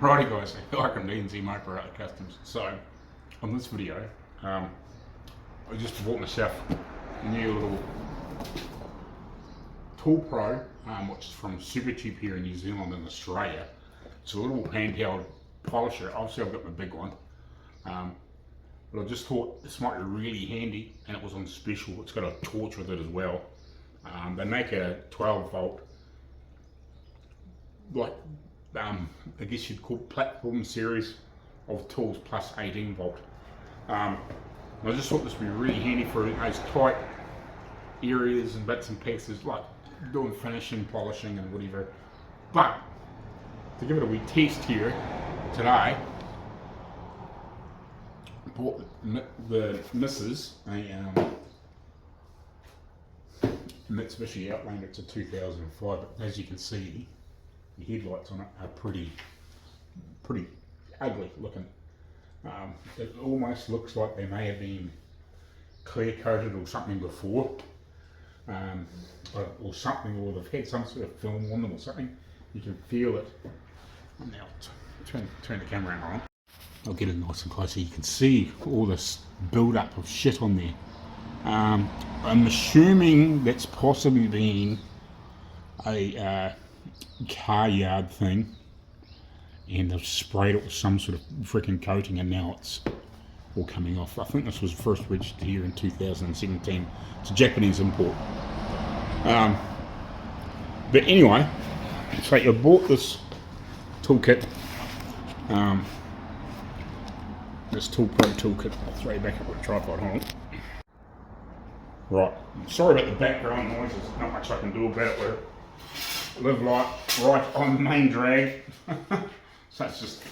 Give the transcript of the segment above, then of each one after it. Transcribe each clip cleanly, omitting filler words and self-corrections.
Righty guys, welcome to NZ Marko Customs. So, on this video, I just bought myself a new little ToolPRO, which is from super cheap here in New Zealand and Australia. It's a little handheld polisher. Obviously I've got my big one, but I just thought this might be really handy, and it was on special. It's got a torch with it as well. They make a 12 volt, like I guess you'd call platform series of tools plus 18 volt. I just thought this would be really handy for those tight areas and bits and pieces, like doing finishing, polishing and whatever. But to give it a wee test here today, I bought the missus a MISTSUBISHI Outlander. It's a 2005, but as you can see, the headlights on it are pretty ugly looking. It almost looks like they may have been clear coated or something before, or something, or they've had some sort of film on them or something. You can feel it. Now turn the camera on. I'll get it nice and close so you can see all this build up of shit on there. I'm assuming that's possibly been a car yard thing, and they've sprayed it with some sort of freaking coating, and now it's all coming off. I think this was first registered here in 2017. It's a Japanese import. But anyway, so I bought this toolkit, this ToolPRO toolkit. I'll throw you back up with a tripod, hold on. Right, sorry about the background noise, there's not much I can do about it. We live right on the main drag. So it's just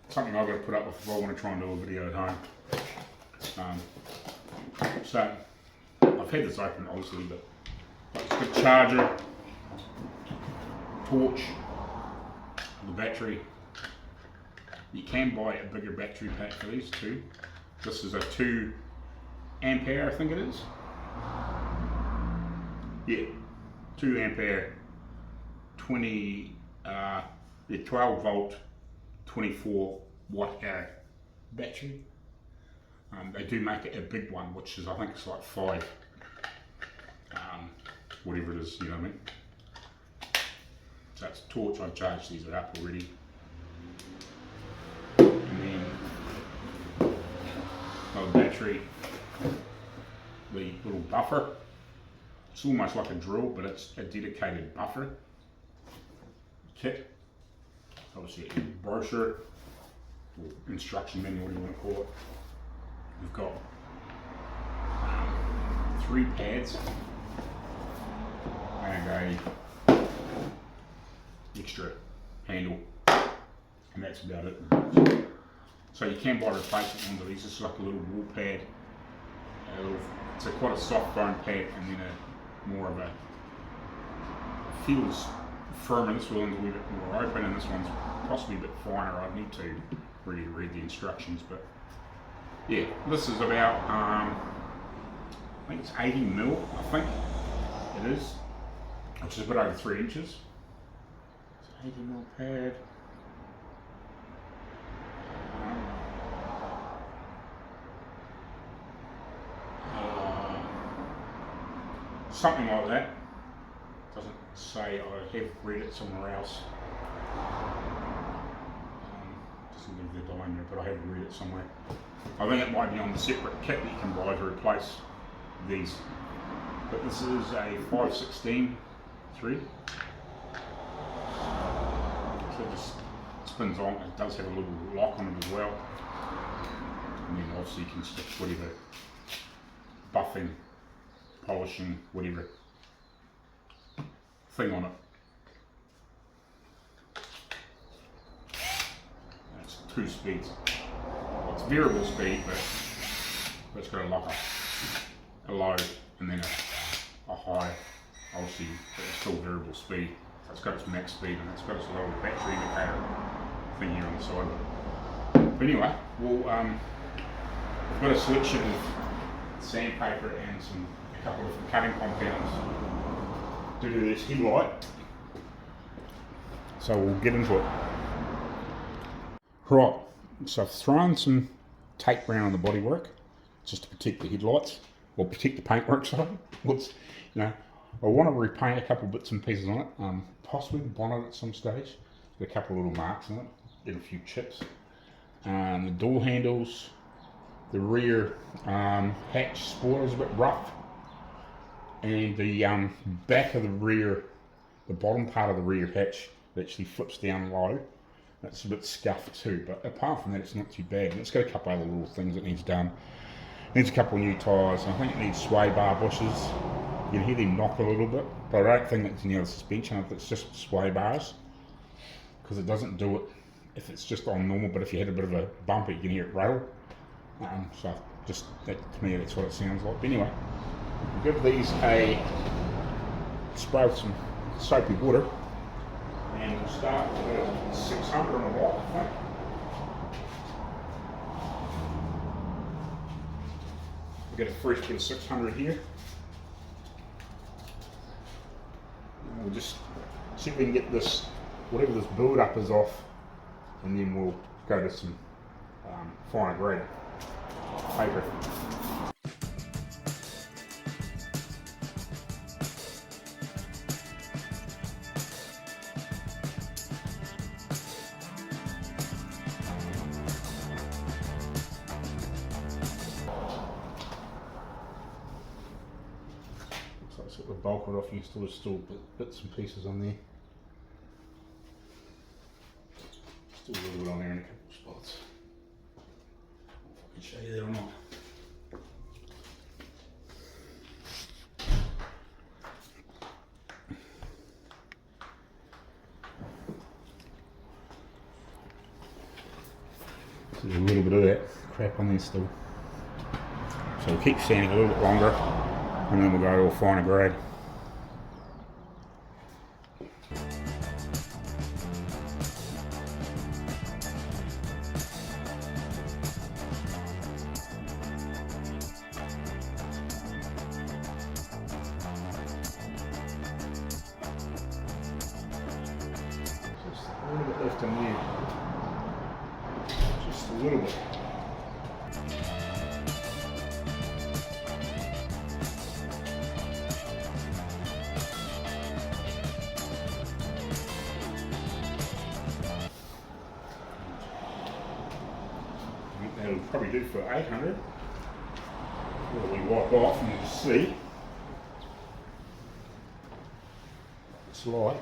something I've got to put up with if I want to try and do a video at home. So I've had this open obviously, but it's got charger, torch, the battery. You can buy a bigger battery pack for these too. This is a 2 ampere, I think it is. Yeah, 2 ampere, 12 volt, 24 watt hour battery. They do make it a big one, which is, I think it's like 5, whatever it is, you know what I mean? So it's a torch. I've charged these up already. And then another battery, the little buffer. It's almost like a drill, but it's a dedicated buffer kit. Obviously a brochure or instruction manual, whatever you want to call it. We've got 3 pads and a extra handle, and that's about it. So you can buy replacement ones of these. This is like a little wall pad. It's quite a soft bone pad, and then more of a feels firmer. This one's a little bit more open, and this one's possibly a bit finer. I'd need to really read the instructions, but yeah, this is about I think it's 80 mil, I think it is, which is a bit over 3 inches. It's 80 mil pad. Something like that. Doesn't say. I have read it somewhere else. Doesn't give the diameter, but I have read it somewhere. I think it might be on the separate kit that you can buy to replace these. But this is a 5/16 thread. So it just spins on. It does have a little lock on it as well. And then obviously you can stick whatever buffing, polishing, whatever thing on it. And it's 2 speeds. Well, it's variable speed, but it's got a lock up, a low, and then a high. Obviously, it's still variable speed. So it's got its max speed, and it's got its little battery indicator thing here on the side. But anyway, we've got a selection of sandpaper and a couple of different cutting compounds to do this headlight. So we'll get into it. Right, so I've thrown some tape around on the bodywork just to protect the headlights, or protect the paintwork, sorry. Whoops, you know, I want to repaint a couple bits and pieces on it, possibly the bonnet at some stage. Got a couple of little marks on it, get a few chips. The door handles, the rear hatch spoiler is a bit rough, and the back of the rear, the bottom part of the rear hatch actually flips down low. That's a bit scuffed too, but apart from that it's not too bad. And it's got a couple other little things it needs done. It needs a couple of new tyres. I think it needs sway bar bushes. You can hear them knock a little bit, but I don't think it's near the suspension, it's just sway bars. Because it doesn't do it if it's just on normal, but if you hit a bit of a bumper you can hear it rattle. So just, to me that's what it sounds like. But anyway, we'll give these a spray with some soapy water. And we'll start with 600 on the watt, I think. We'll get a fresh bit of 600 here. And we'll just see if we can get this, whatever this build up is off, and then we'll go to some finer grade paper. Sort of bulk it off, you can still bits and pieces on there. Still a little bit on there in a couple of spots. I don't know if I can show you that or not. So there's a little bit of that crap on there still. So we'll keep sanding a little bit longer, and then we'll go to a finer grade. Just a little bit left in there. Just a little bit. That'll probably do for 800. What we wipe off and you can see it's like.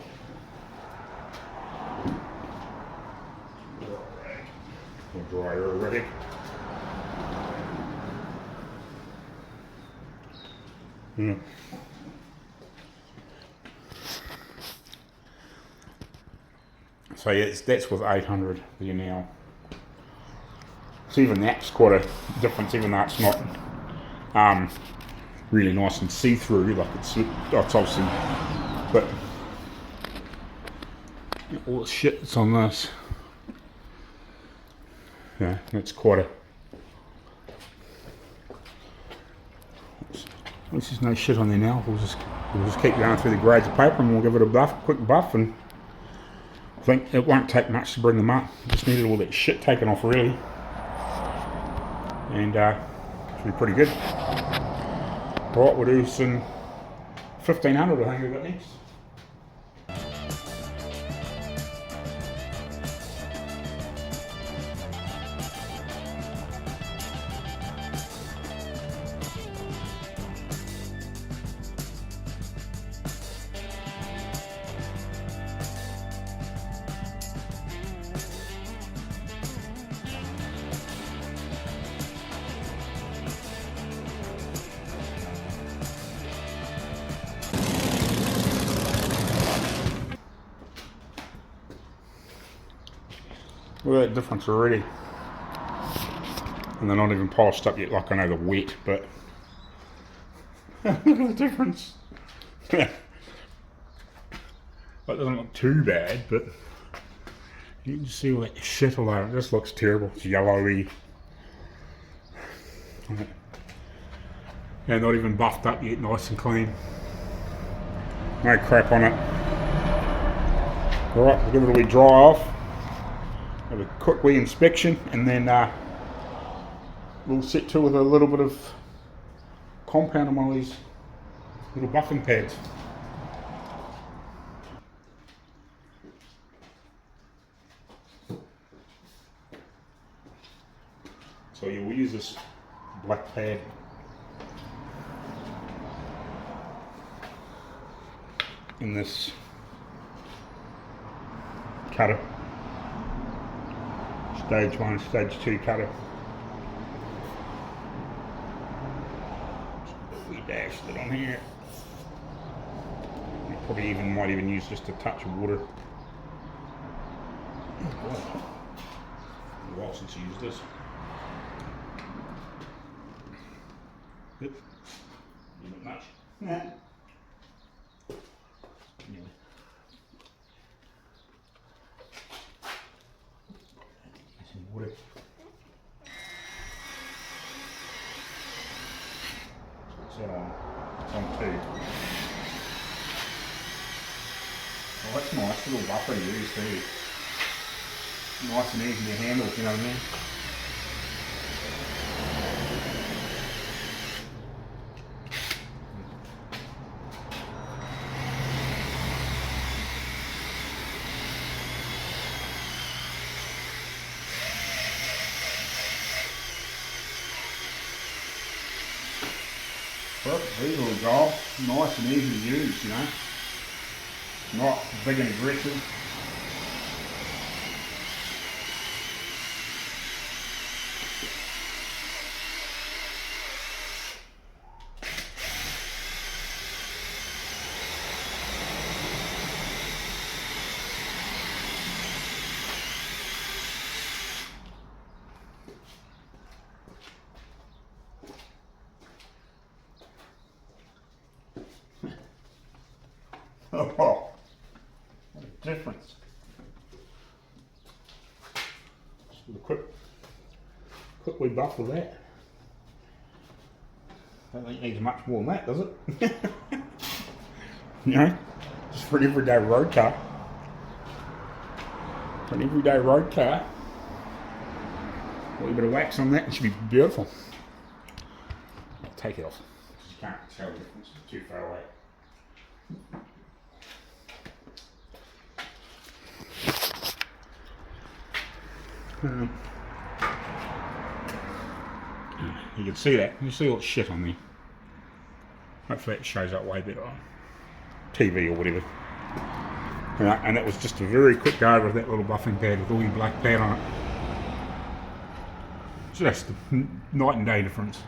Dryer already. Yeah. So yeah, that's with 800 there now. So even that's quite a difference, even though it's not really nice and see-through, like it's obviously, but all the shit that's on this, yeah, that's quite a, at least there's no shit on there now. We'll just keep going through the grades of paper and we'll give it a quick buff, and I think it won't take much to bring them up. Just needed all that shit taken off really. And should be pretty good. Right, we'll do some 1500 I think we've got next. Look at that difference already. And they're not even polished up yet, like I know they're wet, but look at the difference. That doesn't look too bad, but you can see all that shit all over it. It just looks terrible. It's yellowy. Yeah, not even buffed up yet, nice and clean. No crap on it. Alright, we'll give it a wee dry off. have a quick wee inspection, and then we'll set to with a little bit of compound on one of these little buffing pads. So you will use this black pad in this cutter, stage 1, stage 2 cutter. We dashed it on here. You probably might even use just a touch of water. Oh, a while since you used this. Yep. A little bit much. Nah. Anyway. Some water. So it's on 2. Oh, that's nice, little buffer to use too. Nice and easy to handle, you know what I mean? Perfect, easy little job, nice and easy to use, you know. Not big and aggressive. Oh, what a difference. Just with a quick wee buff with that. Don't think it needs much more than that, does it? You know, just for an everyday road car. For an everyday road car. A little bit of wax on that, it should be beautiful. I'll take it off, because you can't tell the difference, it's too far away. You can see that. You see all the shit on there. Hopefully it shows up way better on TV or whatever. And that was just a very quick go over of that little buffing pad with all your black pad on it. Just a night and day difference.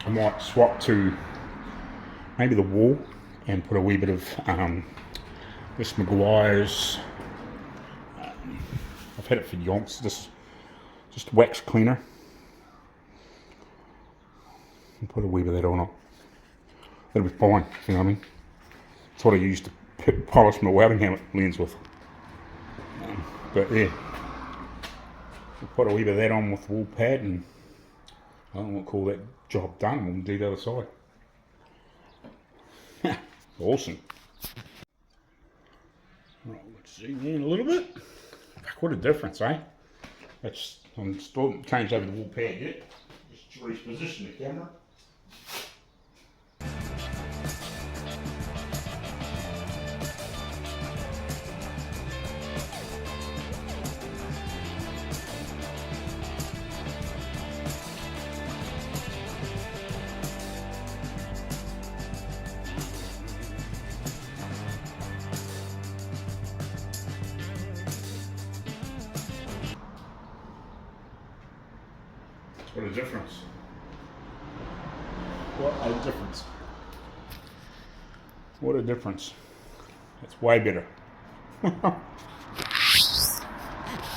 I might swap to maybe the wall and put a wee bit of this Maguire's. I've had it for yonks. This just wax cleaner. And put a wee bit of that on it. That'll be fine. You know what I mean? It's what I use to polish my welding helmet lens with. But yeah, we'll put a wee bit of that on with the wall pad, and I don't want to call that job done. We'll do the other side. Awesome. Right, let's zoom in a little bit. What a difference, eh? I'm still changed over the wall pad yet. Just reposition the camera. What a difference. What a difference. What a difference. It's way better.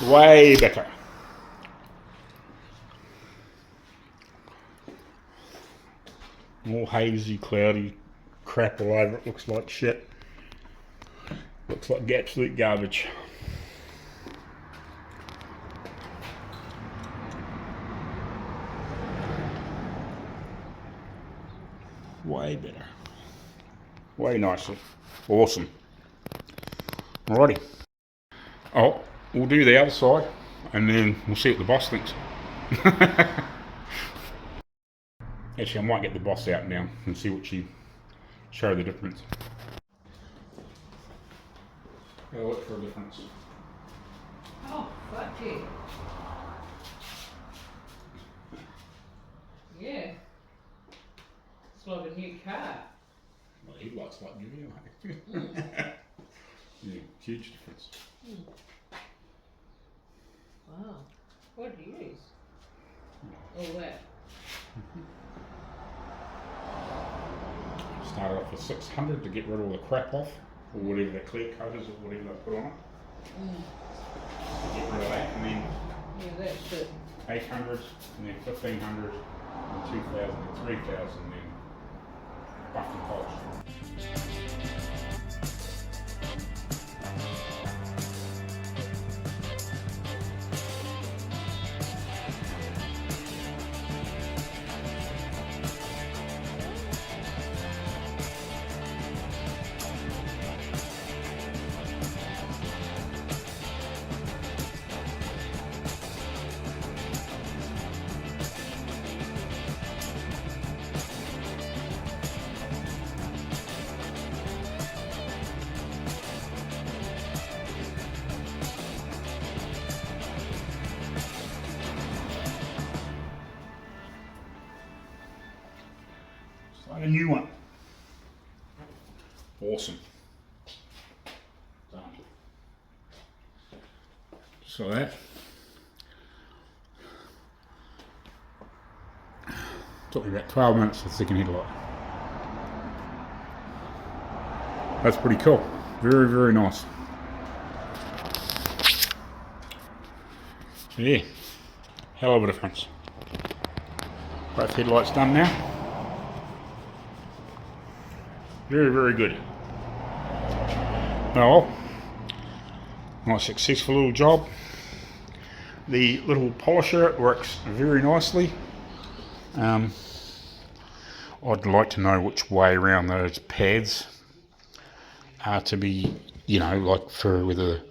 Way better. All hazy, cloudy crap all over it. Looks like shit. Looks like absolute garbage. Way better. Way nicer. Awesome. Alrighty. Oh, we'll do the other side and then we'll see what the boss thinks. Actually, I might get the boss out now and see what she show the difference. I'll look for a difference. Oh, fuck you. Yeah. It's like a new car. Well, he likes like new anyway. Yeah, huge difference. Wow. What do you use? All that. Started off with 600 to get rid of all the crap off, or whatever the clear coaters or whatever they put on it. Get rid of that, and then Yeah, that's it. 800, and then 1500, and 2000, and 3000, and then buff and polish. Like a new one. Awesome. Done. So that took me about 12 minutes for the second headlight. That's pretty cool. Very, very nice. Yeah, hell of a difference. Both headlights done now. Very, very good. Well, nice successful little job. The little polisher works very nicely. I'd like to know which way around those pads are to be, you know, like for whether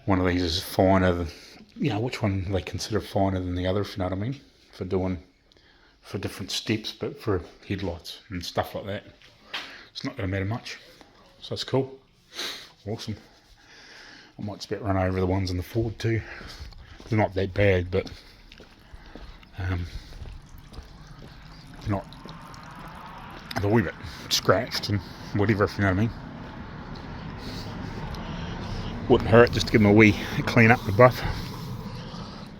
one of these is finer than, you know, which one they consider finer than the other, if you know what I mean, for doing, for different steps, but for headlights and stuff like that. It's not going to matter much, so that's cool. Awesome. I might just about run over the ones in the Ford too. They're not that bad, but they're not, they're a wee bit scratched and whatever, if you know what I mean. Wouldn't hurt just to give them a wee clean up the buff.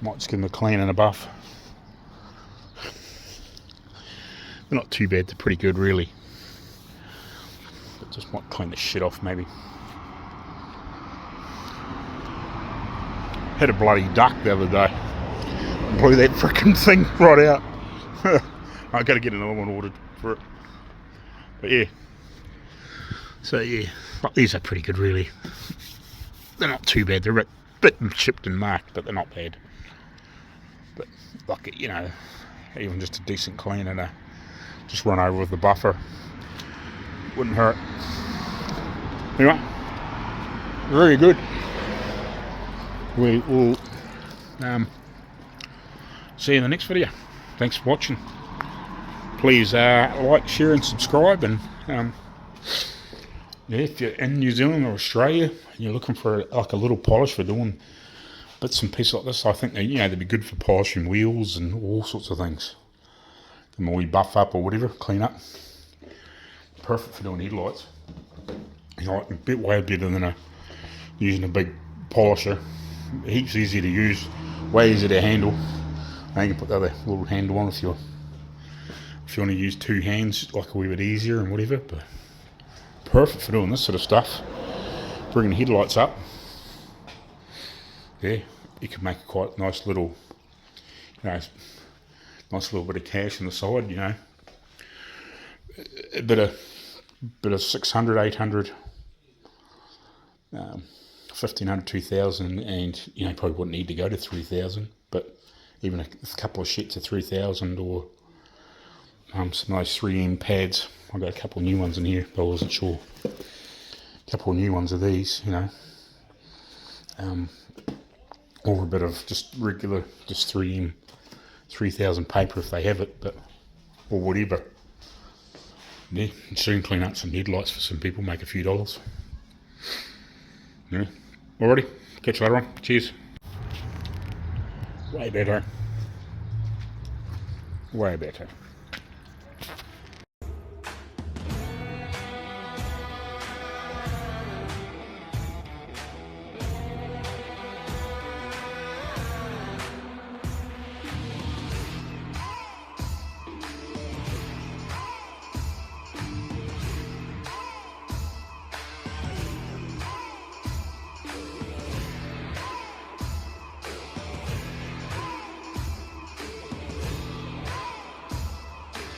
Might just give them a clean and a buff. They're not too bad, they're pretty good really. But just might clean the shit off maybe. Had a bloody duck the other day. Blew that frickin' thing right out. I gotta get another one ordered for it. But yeah. So yeah, but these are pretty good really. They're not too bad. They're a bit chipped and marked, but they're not bad. But like, you know, even just a decent clean and just run over with the buffer wouldn't hurt. Anyway, very good. We will see you in the next video. Thanks for watching. Please like, share and subscribe, and yeah, if you're in New Zealand or Australia and you're looking for like a little polish for doing bits and pieces like this, I think that, you know, they'd be good for polishing wheels and all sorts of things. Give them a wee buff up or whatever, clean up. Perfect for doing headlights. You know, like, a bit way better than using a big polisher. Heaps easier to use, way easier to handle. And you can put the other little handle on if you want to use two hands, like a wee bit easier and whatever. But perfect for doing this sort of stuff. Bringing headlights up. Yeah, you could make a quite nice little, you know, nice little bit of cash on the side, you know. A bit of 600, 800, 1500, 2000, and you know, probably wouldn't need to go to 3000, but even a couple of sheets of 3000, or some nice 3M pads. I've got a couple of new ones in here, but I wasn't sure. A couple of new ones of these, you know. or a bit of just regular, just 3M 3000 paper if they have it, but or whatever. Yeah, soon clean up some headlights for some people, make a few dollars. Yeah, alrighty, catch you later on. Cheers. Way better. Way better.